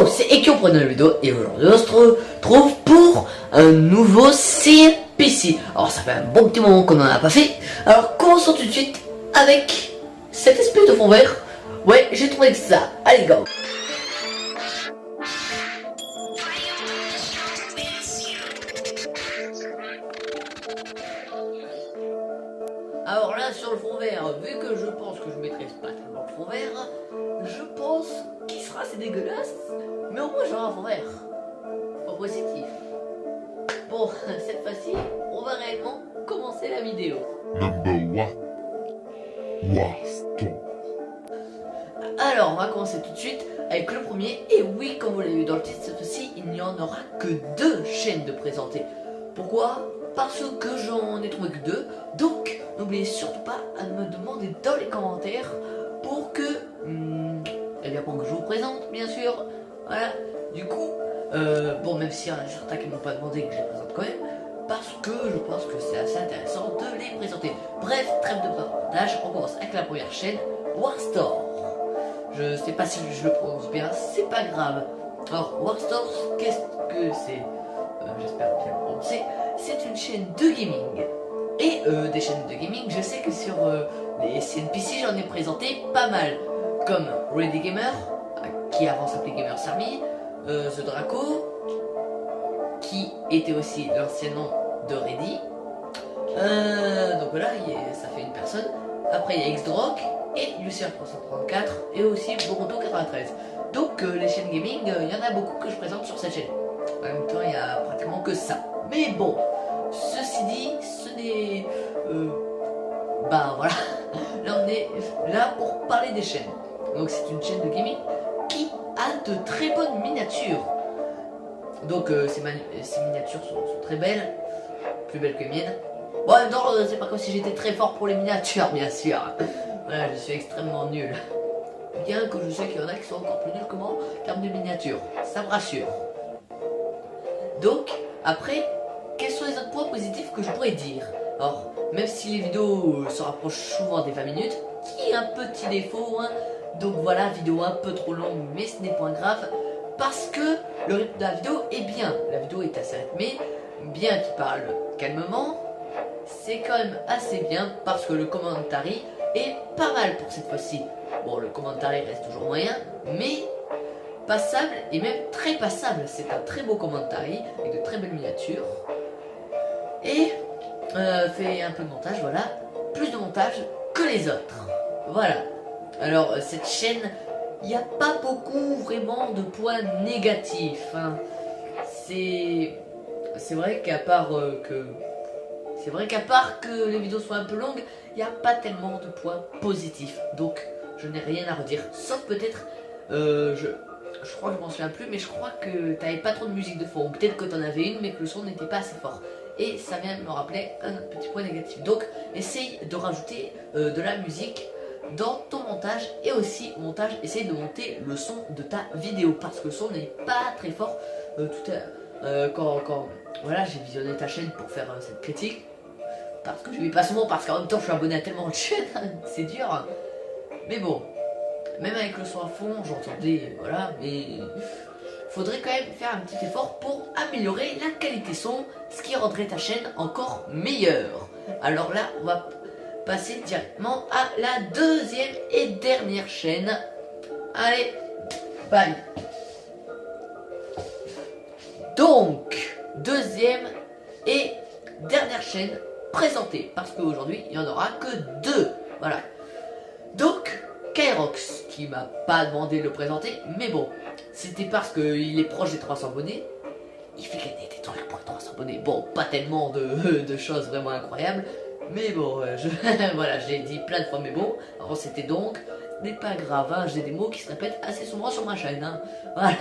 Yo, c'est Ekyo pour une nouvelle vidéo et aujourd'hui on se retrouve pour un nouveau CNPC. Alors ça fait un bon petit moment qu'on n'en a pas fait. Alors commençons tout de suite avec cette espèce de fond vert. Ouais, j'ai trouvé que ça. Allez go. Alors là sur le fond vert, vu que je pense que je maîtrise pas tellement le fond vert, je pense qu'il sera assez dégueulasse, mais au moins j'aurai un fond vert. Pas positif. Bon, cette fois-ci, on va réellement commencer la vidéo. Number 1. Warstorm. Alors, on va commencer tout de suite avec le premier. Et oui, comme vous l'avez vu dans le titre, cette fois-ci, il n'y en aura que 2 chaînes de présenter. Pourquoi? Parce que j'en ai trouvé que 2. Donc, n'oubliez surtout pas à me demander dans les commentaires pour que... eh bien, pour que je vous présente, bien sûr. Voilà. Du coup, bon, même s'il y en a certains qui ne m'ont pas demandé, que je les présente quand même. Parce que je pense que c'est assez intéressant de les présenter. Bref, trêve de bavardage, on commence avec la première chaîne, Warstorm. Je sais pas si je le prononce bien, c'est pas grave. Alors, Warstorm, qu'est-ce que c'est? J'espère bien le prononcer. C'est une chaîne de gaming. Et des chaînes de gaming, je sais que sur les CNPC, j'en ai présenté pas mal. Comme Ready Gamer, qui avant s'appelait Gamers Army, The Draco, qui était aussi l'ancien nom de Ready. Donc voilà, ça fait une personne. Après il y a Xdrock et Lucifer 334 et aussi Boruto 93. Donc les chaînes gaming, il y en a beaucoup que je présente sur cette chaîne. En même temps, il y a pratiquement que ça. Mais bon, ceci dit, ce n'est... bah voilà, là on est là pour parler des chaînes. Donc c'est une chaîne de gaming qui a de très bonnes miniatures. Donc ces miniatures sont très belles, plus belles que les miennes. Bon, non, c'est pas comme si j'étais très fort pour les miniatures, bien sûr. Voilà, je suis extrêmement nul. Bien que je sais qu'il y en a qui sont encore plus nuls que moi en termes de miniatures. Ça me rassure. Donc, après, quels sont les autres points positifs que je pourrais dire? Alors, même si les vidéos se rapprochent souvent des 20 minutes, qui est un petit défaut, hein. Donc voilà, vidéo un peu trop longue, mais ce n'est pas grave. Parce que le rythme de la vidéo est bien. La vidéo est assez rythmée, bien qu'il parle calmement. C'est quand même assez bien parce que le commentary est pas mal pour cette fois-ci. Bon, le commentary reste toujours moyen, mais passable et même très passable. C'est un très beau commentary avec de très belles miniatures. Et fait un peu de montage, voilà. Plus de montage que les autres. Voilà. Alors, cette chaîne, il n'y a pas beaucoup vraiment de points négatifs. Hein. C'est vrai qu'à part que les vidéos soient un peu longues, il n'y a pas tellement de points positifs. Donc je n'ai rien à redire. Sauf peut-être, je crois que je m'en souviens plus, mais je crois que tu n'avais pas trop de musique de fond. Peut-être que tu en avais une, mais que le son n'était pas assez fort. Et ça vient me rappeler un petit point négatif. Donc essaye de rajouter de la musique dans ton montage. Et aussi au montage, essaye de monter le son de ta vidéo. Parce que le son n'est pas très fort. Tout à l'heure, quand voilà, j'ai visionné ta chaîne pour faire cette critique. Parce que je lui passe mon, parce qu'en même temps je suis abonné à tellement de chaînes, c'est dur. Mais bon, même avec le son à fond, j'entendais, voilà, mais faudrait quand même faire un petit effort pour améliorer la qualité son, ce qui rendrait ta chaîne encore meilleure. Alors là, on va passer directement à la deuxième et dernière chaîne. Allez, bye. Donc, deuxième et dernière chaîne présentée, parce qu'aujourd'hui il n'y en aura que 2. Voilà. Donc, Kyrox, qui m'a pas demandé de le présenter, mais bon, c'était parce qu'il est proche des 300 abonnés. Il fait gagner des trucs pour les 300 abonnés. Bon, pas tellement de choses vraiment incroyables, mais bon, voilà, j'ai dit plein de fois, mais bon, alors c'était donc, ce n'est pas grave, hein, j'ai des mots qui se répètent assez souvent sur ma chaîne, hein. Voilà.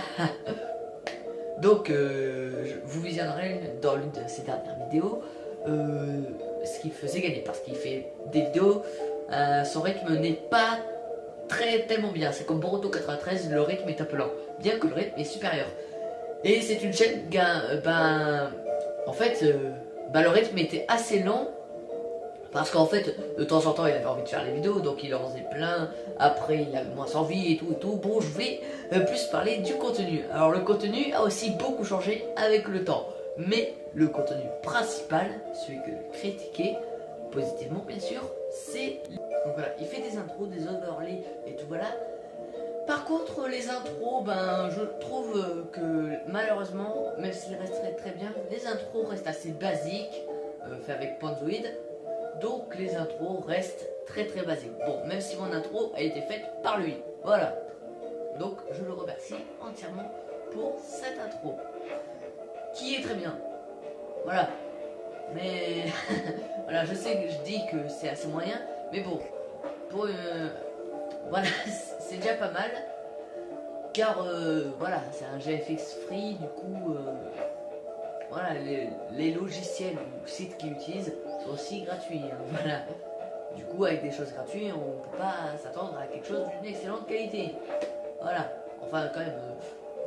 Donc, vous visionnerez dans l'une de ces dernières vidéos ce qu'il faisait gagner, parce qu'il fait des vidéos, son rythme n'est pas tellement bien. C'est comme Boruto 93, le rythme est un peu lent, bien que le rythme est supérieur. Et c'est une chaîne, en fait, le rythme était assez lent, Parce qu'en fait, de temps en temps, il avait envie de faire les vidéos, donc il en faisait plein. Après, il avait moins envie et tout et tout. Bon, je vais plus parler du contenu. Alors, le contenu a aussi beaucoup changé avec le temps. Mais le contenu principal, celui que je critiquais, positivement bien sûr, c'est... Donc voilà, il fait des intros, des overlays et tout voilà. Par contre, les intros, ben, je trouve que malheureusement, même s'ils resteraient très bien, les intros restent assez basiques, fait avec Panzoid. Donc les intros restent très basiques. Bon, même si mon intro a été faite par lui. Voilà. Donc je le remercie entièrement pour cette intro. Qui est très bien. Voilà. Mais voilà, je sais que je dis que c'est assez moyen. Mais bon, pour voilà, c'est déjà pas mal. Car voilà, c'est un GFX free. Du coup, voilà, les logiciels ou sites qu'il utilise sont aussi gratuits, hein, voilà. Du coup, avec des choses gratuites, on ne peut pas s'attendre à quelque chose d'une excellente qualité. Voilà. Enfin, quand même,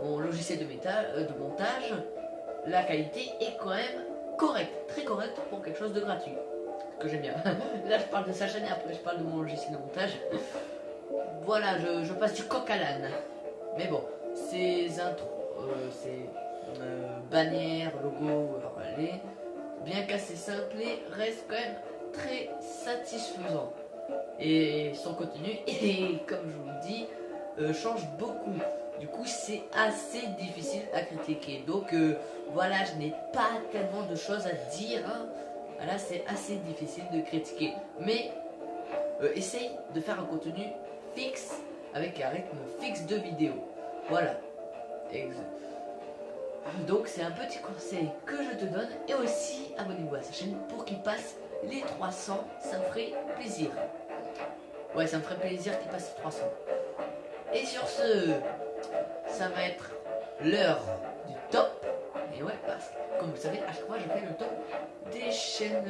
mon logiciel de montage, la qualité est quand même correcte, très correcte pour quelque chose de gratuit. Que j'aime bien. Là, je parle de sa chaîne et après, je parle de mon logiciel de montage. Voilà, je passe du coq à l'âne. Mais bon, ces intros, ces bannières, logos, relais, bien qu'assez simplé, reste quand même très satisfaisant. Et son contenu, et comme je vous le dis, change beaucoup. Du coup, c'est assez difficile à critiquer. Donc voilà, je n'ai pas tellement de choses à dire. Hein. Voilà, c'est assez difficile de critiquer. Mais essaye de faire un contenu fixe, avec un rythme fixe de vidéo. Voilà. Donc c'est un petit conseil que je te donne. Et aussi abonnez-vous à sa chaîne pour qu'il passe les 300. Ça me ferait plaisir. Ouais, ça me ferait plaisir qu'il passe les 300. Et sur ce, ça va être l'heure du top. Et ouais, parce que comme vous le savez, à chaque fois je fais le top des chaînes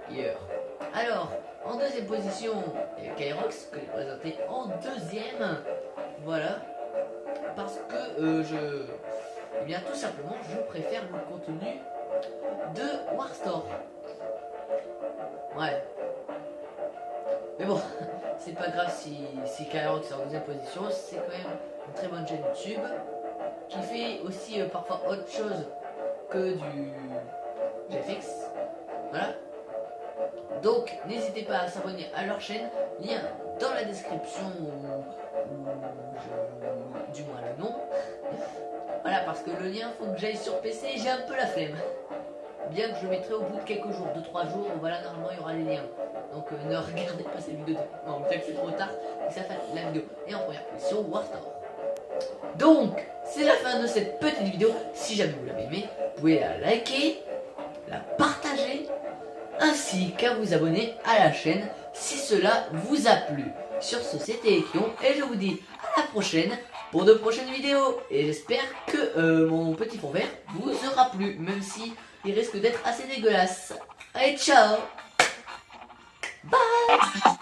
meilleures. Alors, en deuxième position, il y a Kyrox que j'ai présenté en deuxième. Voilà. Parce que eh bien tout simplement, je préfère le contenu de Warstore. Ouais. Mais bon, c'est pas grave si Kyrox est en deuxième position, c'est quand même une très bonne chaîne YouTube qui fait aussi parfois autre chose que du GFX. Voilà. Donc n'hésitez pas à s'abonner à leur chaîne, lien dans la description ou du moins le nom. Voilà, parce que le lien faut que j'aille sur PC et j'ai un peu la flemme. Bien que je le mettrai au bout de quelques jours, 2-3 jours, voilà, normalement il y aura les liens. Donc ne regardez pas cette vidéo. Non, peut-être que c'est trop tard, et ça fait la vidéo. Et en première position, Warstore. Donc, c'est la fin de cette petite vidéo. Si jamais vous l'avez aimé, vous pouvez la liker, la partager, ainsi qu'à vous abonner à la chaîne si cela vous a plu. Sur ce, c'était Ekion et je vous dis à la prochaine pour de prochaines vidéos. Et j'espère que mon petit fond vert vous aura plu, même si il risque d'être assez dégueulasse. Allez, ciao! Bye!